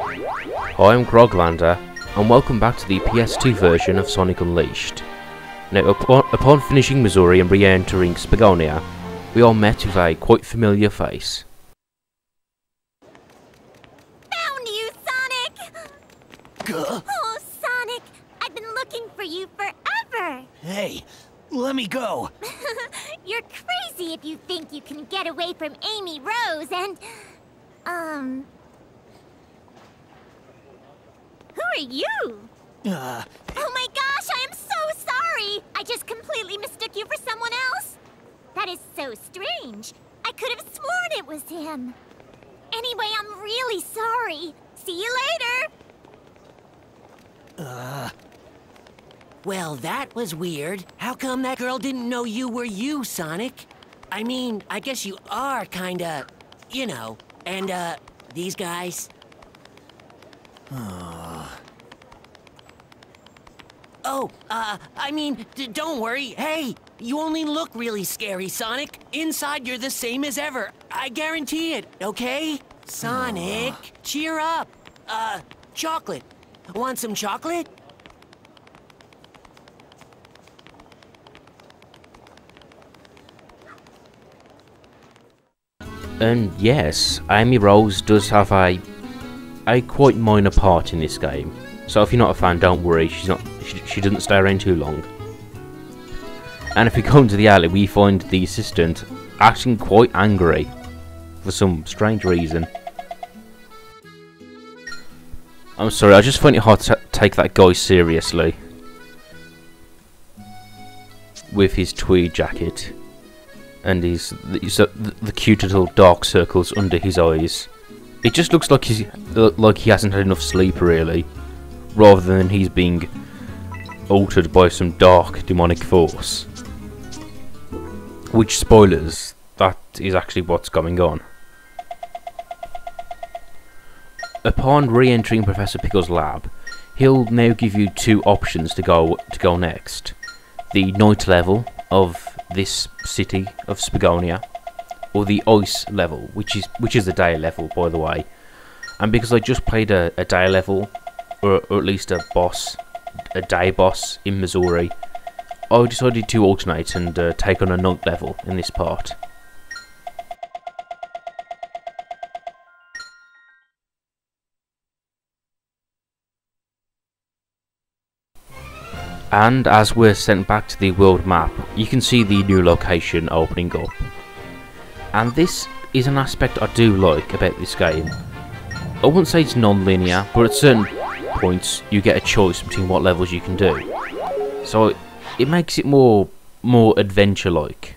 Hi, I'm Groglander, and welcome back to the PS2 version of Sonic Unleashed. Now, upon finishing Missouri and re-entering Spagonia, we are met with a quite familiar face. Found you, Sonic! Oh, Sonic, I've been looking for you forever! Hey, let me go! You're crazy if you think you can get away from Amy Rose and... Who are you? Oh my gosh, I am so sorry! I just completely mistook you for someone else. That is so strange. I could have sworn it was him. Anyway, I'm really sorry. See you later. Well, that was weird. How come that girl didn't know you were you, Sonic? I mean, I guess you are kinda, you know, and, these guys... Oh, I mean, don't worry. Hey, you only look really scary, Sonic. Inside, you're the same as ever. I guarantee it, okay? Sonic, cheer up. Chocolate. Want some chocolate? And yes, Amy Rose does have a quite minor part in this game. So if you're not a fan, don't worry, she doesn't stay around too long. And if we go into the alley, we find the assistant acting quite angry for some strange reason. I'm sorry, I just find it hard to take that guy seriously with his tweed jacket and the cute little dark circles under his eyes. It just looks like he hasn't had enough sleep, really, rather than he's being altered by some dark demonic force. Which, spoilers, that is actually what's going on. Upon re-entering Professor Pickle's lab, he'll now give you two options to go next. The night level of this city of Spagonia, or the ice level, which is the day level, by the way. And because I just played a day level, or at least a day boss in Missouri, I decided to alternate and take on a night level in this part. And as we're sent back to the world map, you can see the new location opening up. And this is an aspect I do like about this game. I wouldn't say it's non-linear, but at certain points you get a choice between what levels you can do. So it makes it more adventure-like.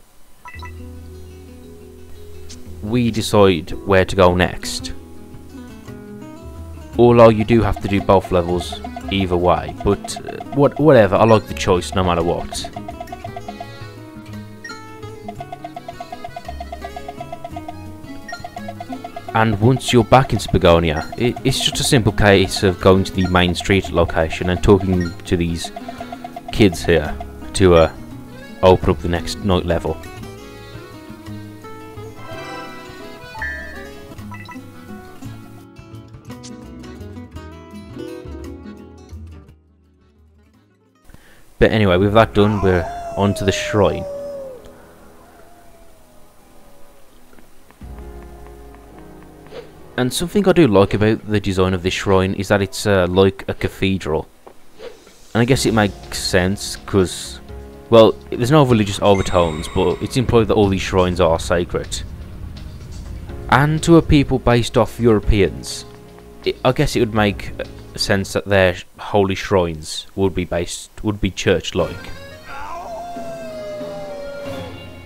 We decide where to go next. Although you do have to do both levels either way, but whatever, I like the choice no matter what. And once you're back in Spagonia, it's just a simple case of going to the main street location and talking to these kids here to open up the next night level. But anyway, with that done, we're on to the shrine. And something I do like about the design of this shrine is that it's like a cathedral. And I guess it makes sense because, well, there's no religious overtones, but it's implied that all these shrines are sacred. And to a people based off Europeans, I guess it would make sense that their holy shrines would be church-like.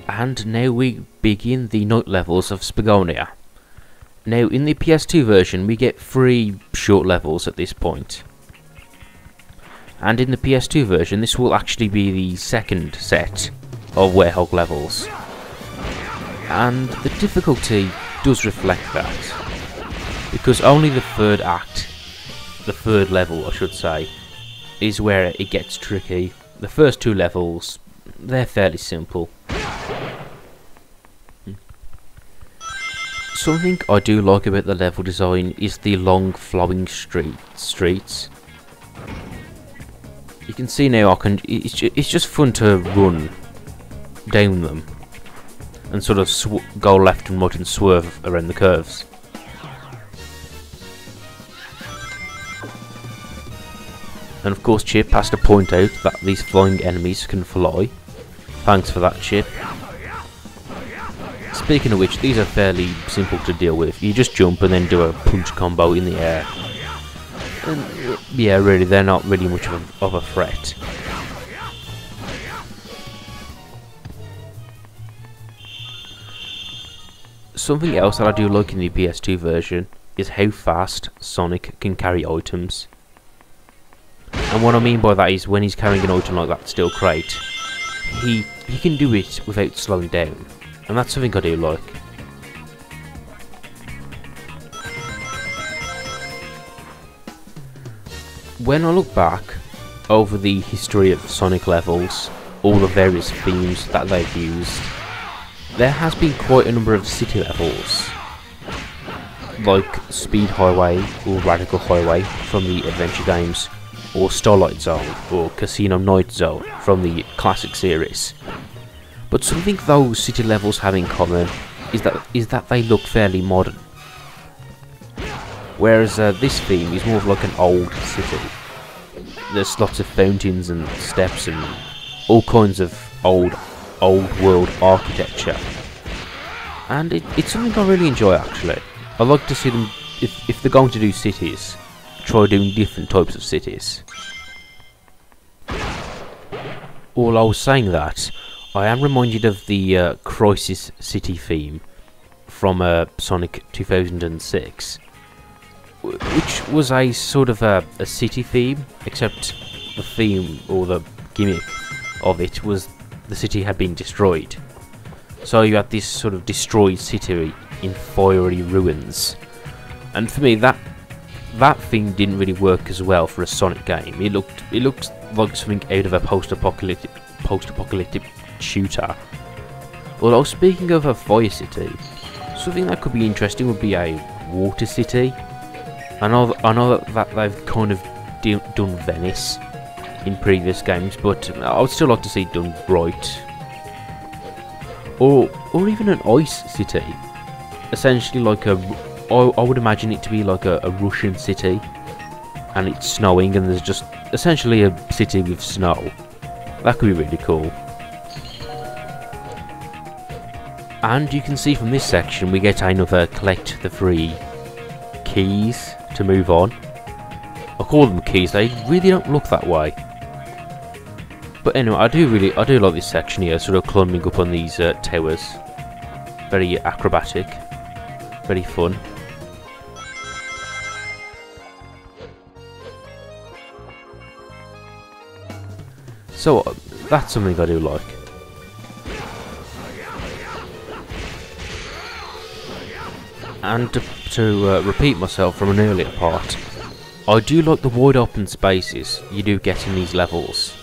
And now we begin the night levels of Spagonia. Now, in the PS2 version, we get 3 short levels at this point. And in the PS2 version, this will actually be the second set of Werehog levels. And the difficulty does reflect that, because only the third level, I should say, is where it gets tricky. The first 2 levels, they're fairly simple. Something I do like about the level design is the long flowing streets. You can see now it's just fun to run down them and sort of go left and right and swerve around the curves. And of course Chip has to point out that these flying enemies can fly. Thanks for that, Chip. Speaking of which, these are fairly simple to deal with. You just jump and then do a punch combo in the air. And yeah, really, they're not really much of a threat. Something else that I do like in the PS2 version is how fast Sonic can carry items. And what I mean by that is when he's carrying an item like that steel crate, he can do it without slowing down. And that's something I do like. When I look back over the history of Sonic levels, all the various themes that they've used, there has been quite a number of city levels, like Speed Highway or Radical Highway from the adventure games, or Starlight Zone or Casino Night Zone from the classic series. But something those city levels have in common is that they look fairly modern. Whereas this theme is more of like an old city. There's lots of fountains and steps and all kinds of old world architecture. And it's something I really enjoy actually. I like to see them, if they're going to do cities, try doing different types of cities. While I was saying that, I am reminded of the Crisis City theme from Sonic 2006, which was a sort of a city theme, except the theme or the gimmick of it was the city had been destroyed. So you had this sort of destroyed city in fiery ruins, and for me that theme didn't really work as well for a Sonic game. It looked like something out of a post-apocalyptic shooter. Although speaking of a fire city, something that could be interesting would be a water city. I know that they've kind of done Venice in previous games, but I would still like to see it done right. Or even an ice city. Essentially like I would imagine it to be like a Russian city, and it's snowing and there's just essentially a city with snow. That could be really cool. And you can see from this section we get another collect the 3 keys to move on. I call them keys, they really don't look that way. But anyway, I do like this section here, sort of climbing up on these towers. Very acrobatic, very fun. So that's something I do like. And to repeat myself from an earlier part, I do like the wide open spaces you do get in these levels.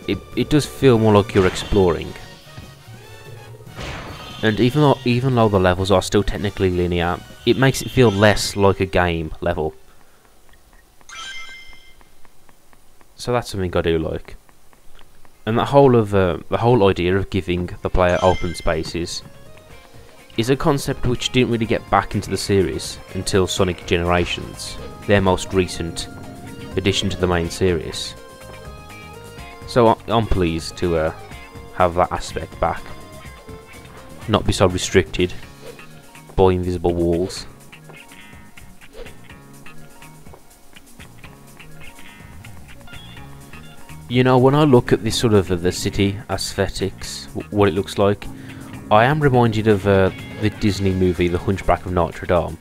It does feel more like you're exploring. And even though the levels are still technically linear, it makes it feel less like a game level. So that's something I do like. And the whole idea of giving the player open spaces is a concept which didn't really get back into the series until Sonic Generations, their most recent addition to the main series. So I'm pleased to have that aspect back, not be so restricted by invisible walls. You know, when I look at this sort of the city aesthetics, what it looks like, I am reminded of the Disney movie The Hunchback of Notre Dame,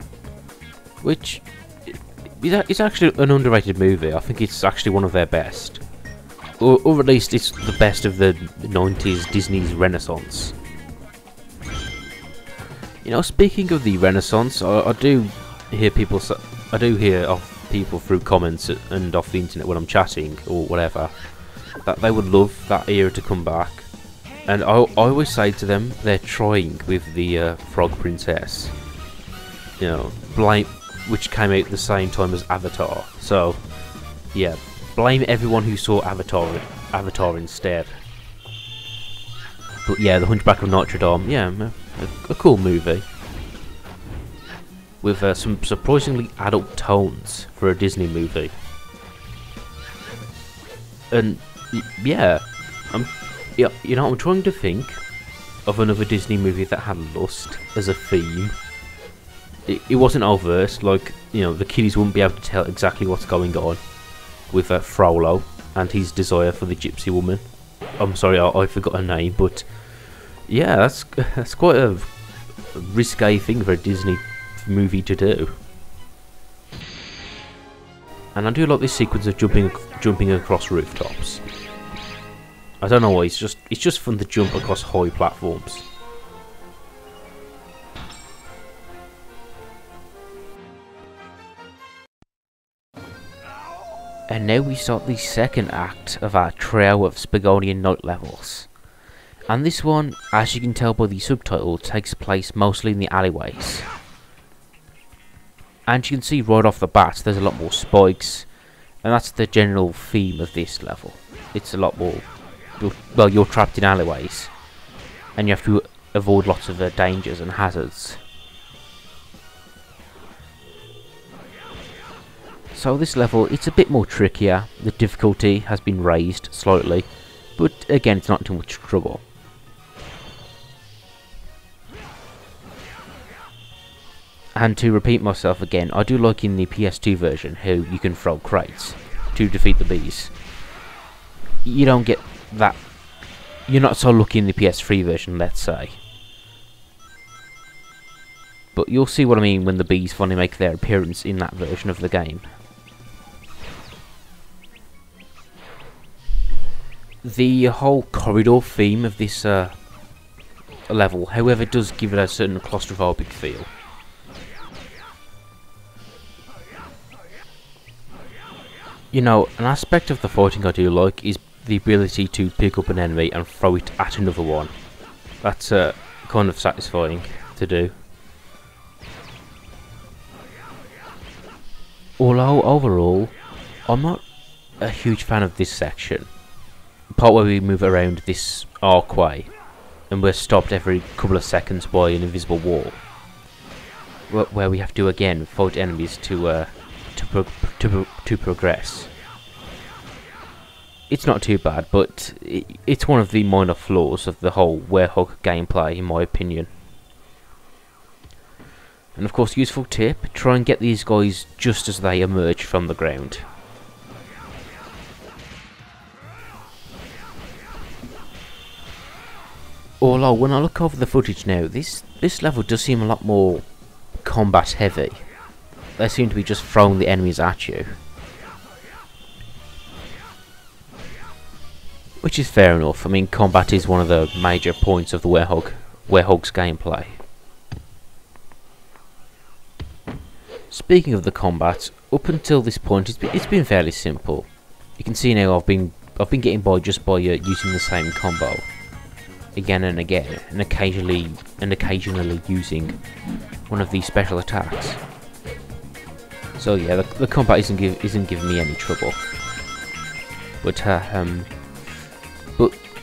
which is actually an underrated movie. I think it's actually one of their best, or at least it's the best of the 90s Disney's Renaissance. You know, speaking of the Renaissance, I do hear of people through comments and off the internet when I'm chatting or whatever, that they would love that era to come back. And I always say to them, they're trying with the Frog Princess. you know, blame, which came out at the same time as Avatar. So, yeah, blame everyone who saw Avatar instead. But yeah, The Hunchback of Notre Dame, yeah, a cool movie. With some surprisingly adult tones for a Disney movie. And yeah, you know, I'm trying to think of another Disney movie that had lust as a theme. It wasn't overt, like, you know, the kiddies wouldn't be able to tell exactly what's going on with Frollo and his desire for the gypsy woman. I'm sorry, I forgot her name, but yeah, that's quite a risque thing for a Disney movie to do. And I do like this sequence of jumping across rooftops. I don't know why, it's just fun to jump across high platforms. And now we start the second act of our trio of Spagonia night levels. And this one, as you can tell by the subtitle, takes place mostly in the alleyways. And you can see right off the bat there's a lot more spikes, and that's the general theme of this level. It's a lot more, well, you're trapped in alleyways, and you have to avoid lots of dangers and hazards. So this level, it's a bit more trickier, the difficulty has been raised slightly, but again, it's not too much trouble. And to repeat myself again, I do like in the PS2 version how you can throw crates to defeat the bees. You don't get that, you're not so lucky in the PS3 version, let's say. But you'll see what I mean when the bees finally make their appearance in that version of the game. The whole corridor theme of this level, however, does give it a certain claustrophobic feel. You know, an aspect of the fighting I do like is the ability to pick up an enemy and throw it at another one. That's kind of satisfying to do. Although overall, I'm not a huge fan of this section. The part where we move around this archway and we're stopped every couple of seconds by an invisible wall, where we have to again fight enemies to progress. It's not too bad, but it's one of the minor flaws of the whole Werehog gameplay, in my opinion. And of course, useful tip, try and get these guys just as they emerge from the ground. Although, when I look over the footage now, this level does seem a lot more combat heavy. They seem to be just throwing the enemies at you. Which is fair enough. I mean, combat is one of the major points of the Werehog's gameplay. Speaking of the combat, up until this point, it's been fairly simple. You can see now I've been getting by just by using the same combo again and again, and occasionally using one of these special attacks. So yeah, the combat isn't giving me any trouble. But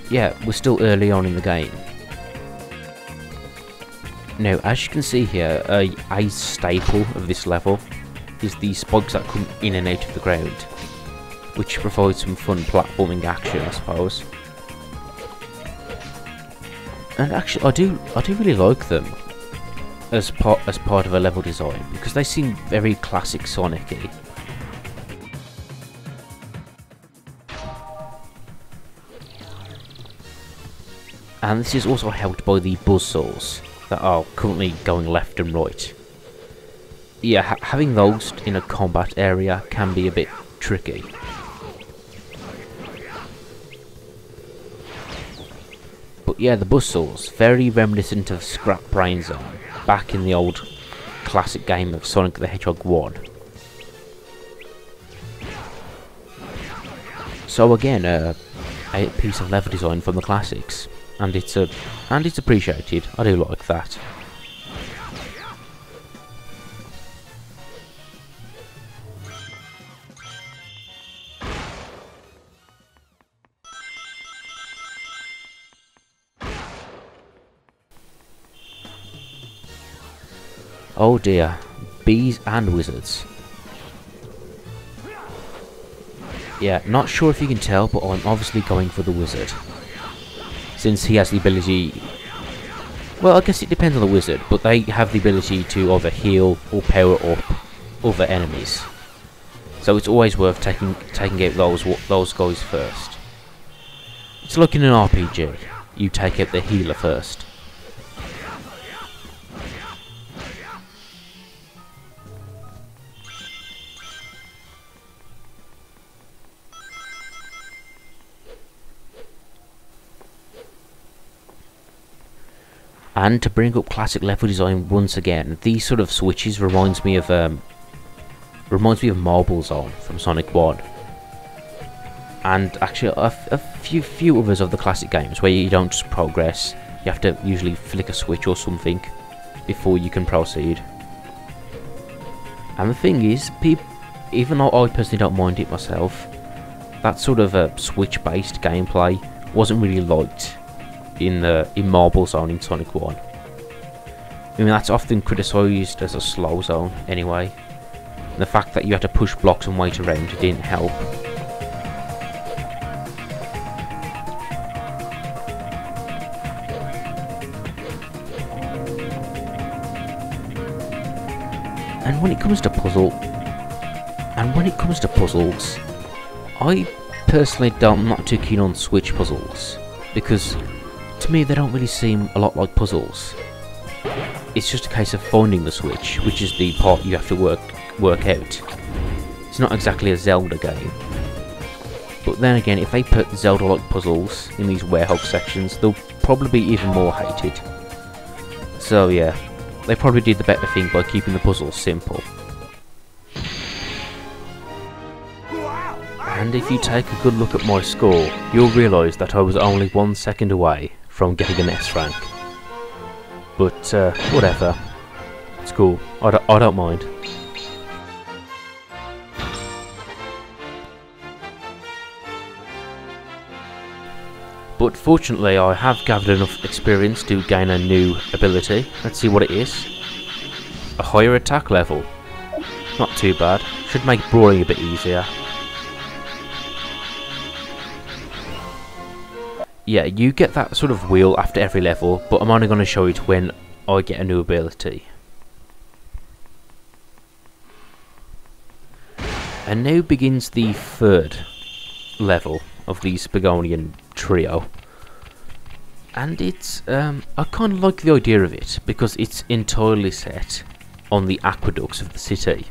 yeah, we're still early on in the game. Now, as you can see here, a staple of this level is the spikes that come in and out of the ground, which provides some fun platforming action, I suppose. And actually, I do really like them as part of a level design, because they seem very classic Sonic-y. And this is also helped by the buzzsaws that are currently going left and right. Yeah, having those in a combat area can be a bit tricky. But yeah, the buzzsaws, very reminiscent of Scrap Brain Zone, back in the old classic game of Sonic the Hedgehog 1. So again, a piece of level design from the classics. And it's appreciated. I do like that. Oh dear, bees and wizards. Yeah, not sure if you can tell, but I'm obviously going for the wizard. Since he has the ability... Well, I guess it depends on the wizard, but they have the ability to either heal or power up other enemies. So it's always worth taking out those guys first. It's like in an RPG. You take out the healer first. And to bring up classic level design once again, these sort of switches reminds me of Marble Zone from Sonic 1. And actually a few others of the classic games where you don't just progress, you have to usually flick a switch or something before you can proceed. And the thing is, even though I personally don't mind it myself, that sort of a switch-based gameplay wasn't really liked in Marble Zone in Sonic 1. I mean, that's often criticised as a slow zone anyway. And the fact that you had to push blocks and wait around didn't help. And when it comes to puzzles, I personally I'm not too keen on switch puzzles, because to me they don't really seem a lot like puzzles. It's just a case of finding the switch, which is the part you have to work out. It's not exactly a Zelda game. But then again, if they put Zelda-like puzzles in these warehouse sections, they'll probably be even more hated. So yeah, they probably did the better thing by keeping the puzzles simple. And if you take a good look at my score, you'll realise that I was only 1 second away from getting an S rank. But whatever, it's cool, I don't mind. But fortunately I have gathered enough experience to gain a new ability. Let's see what it is. A higher attack level. Not too bad, should make brawling a bit easier. Yeah, you get that sort of wheel after every level, but I'm only going to show it when I get a new ability. And now begins the third level of the Spagonian trio. And it's, I kind of like the idea of it, because it's entirely set on the aqueducts of the city.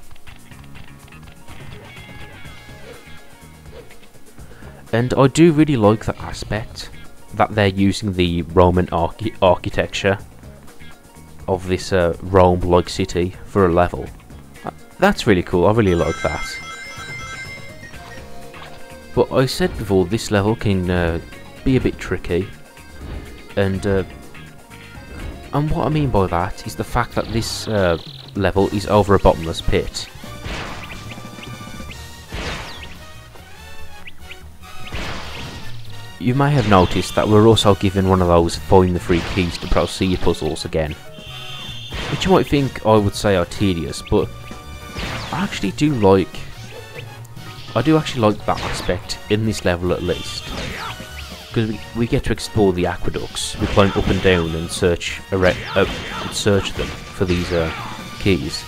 And I do really like that aspect, that they're using the Roman architecture of this Rome-like city for a level. That's really cool, I really like that. But I said before, this level can be a bit tricky, and what I mean by that is the fact that this level is over a bottomless pit. You may have noticed that we're also given one of those find the free keys to proceed puzzles again, which you might think I would say are tedious, but I actually do like that aspect in this level at least, because we get to explore the aqueducts. We climb up and down and search them for these keys.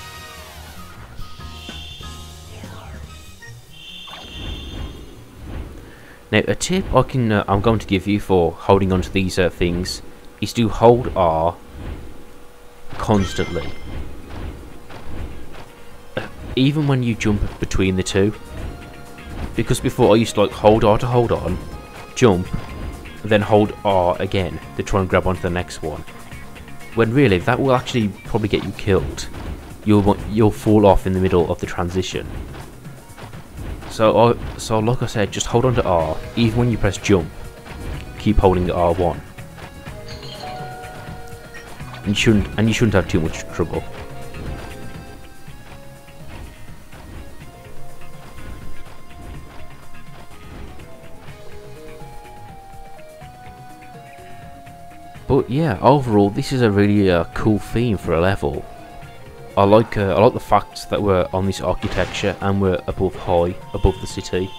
Now, a tip I'm going to give you for holding onto these things is to hold R constantly, even when you jump between the two. Because before I used to like hold R to hold on, jump, then hold R again to try and grab onto the next one. When really that will actually probably get you killed. You'll fall off in the middle of the transition. So like I said, just hold on to R, even when you press jump. Keep holding the R1. And you shouldn't have too much trouble. But yeah, overall this is a really cool theme for a level. I like the fact that we're on this architecture and we're high above the city.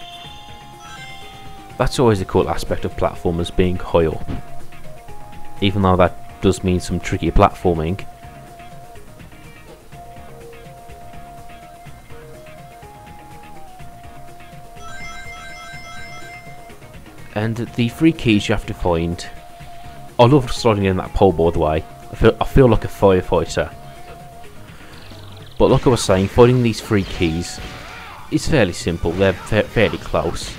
That's always a cool aspect of platformers, being high up. Even though that does mean some tricky platforming. And the 3 keys you have to find. I love sliding in that pole, by the way. I feel like a firefighter. But like I was saying, finding these 3 keys is fairly simple. They're fairly close.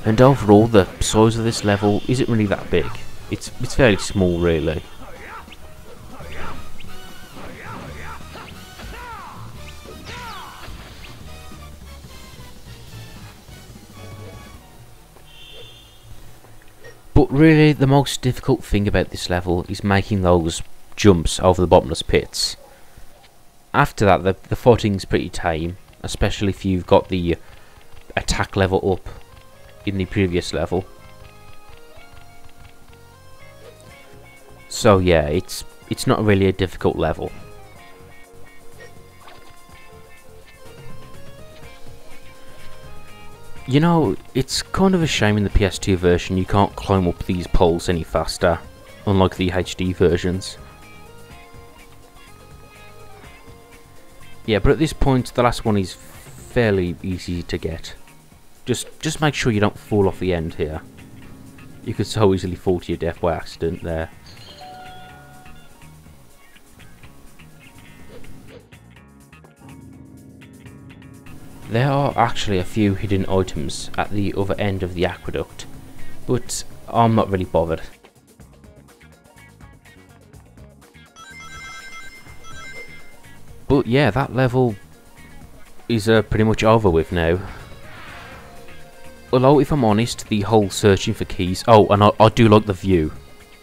And overall, the size of this level isn't really that big. It's fairly small, really. But really, the most difficult thing about this level is making those jumps over the bottomless pits. After that, the fighting's pretty tame, especially if you've got the attack level up in the previous level. So yeah, it's not really a difficult level. You know, it's kind of a shame in the PS2 version you can't climb up these poles any faster, unlike the HD versions. Yeah, but at this point, the last one is fairly easy to get. Just make sure you don't fall off the end here. You could so easily fall to your death by accident there. There are actually a few hidden items at the other end of the aqueduct, but I'm not really bothered. But yeah, that level is pretty much over with now. Although, if I'm honest, the whole searching for keys... Oh, and I do like the view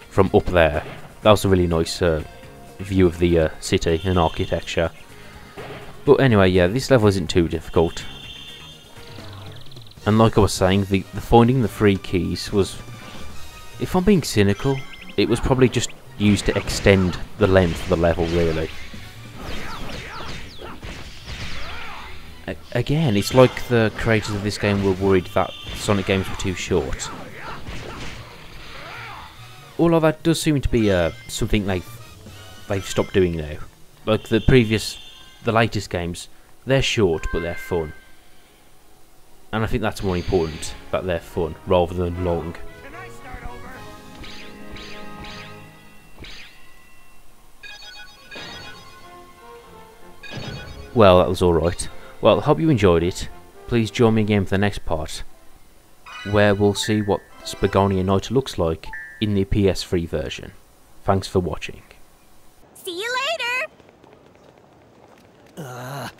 from up there. That was a really nice view of the city and architecture. But anyway, yeah, this level isn't too difficult. And like I was saying, the finding the 3 keys was... If I'm being cynical, it was probably just used to extend the length of the level, really. Again, it's like the creators of this game were worried that Sonic games were too short. Although that does seem to be something they've stopped doing now. Like the latest games, they're short but they're fun. And I think that's more important, that they're fun rather than long. Well, that was alright. Well, I hope you enjoyed it. Please join me again for the next part, where we'll see what Spagonia Night looks like in the PS3 version. Thanks for watching. See you later!